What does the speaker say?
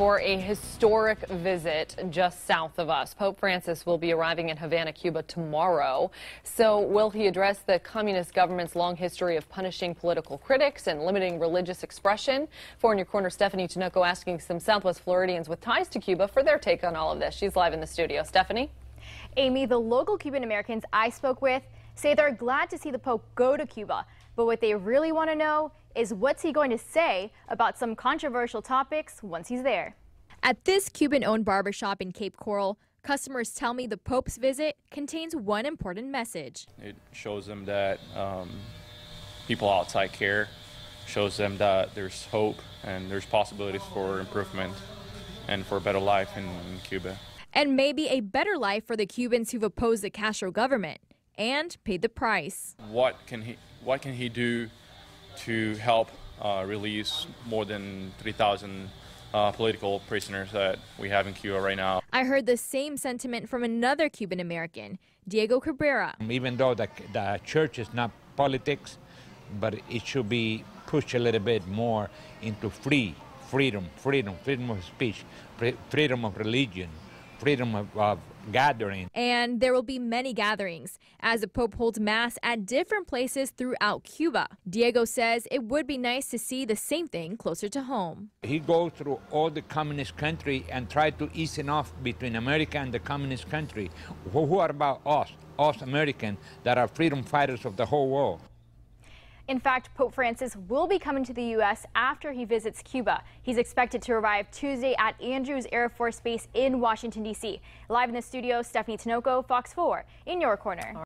for a historic visit just south of us. Pope Francis will be arriving in Havana, Cuba tomorrow. So will he address the communist government's long history of punishing political critics and limiting religious expression? For In Your Corner, Stephanie Tinoco asking some Southwest Floridians with ties to Cuba for their take on all of this. She's live in the studio. Stephanie? Amy, the local Cuban-Americans I spoke with say they're glad to see the Pope go to Cuba. But what they really want to know is what's he going to say about some controversial topics once he's there. At this Cuban-owned barbershop in Cape Coral, customers tell me the Pope's visit contains one important message. It shows them that people outside care, shows them that there's hope and there's possibilities for improvement and for a better life in Cuba. And maybe a better life for the Cubans who've opposed the Castro government and paid the price. What can he do to help release more than 3,000 political prisoners that we have in Cuba right now? I heard the same sentiment from another Cuban-American, Diego Cabrera. Even though the church is not politics, but it should be pushed a little bit more into freedom of speech, freedom of religion, freedom of gathering. And there will be many gatherings as the Pope holds Mass at different places throughout Cuba. Diego says it would be nice to see the same thing closer to home. He goes through all the communist country and try to ease it off between America and the communist country. Who are about us Americans that are freedom fighters of the whole world? In fact, Pope Francis will be coming to the U.S. after he visits Cuba. He's expected to arrive Tuesday at Andrews Air Force Base in Washington, D.C. Live in the studio, Stephanie Tinoco, Fox 4, In Your Corner.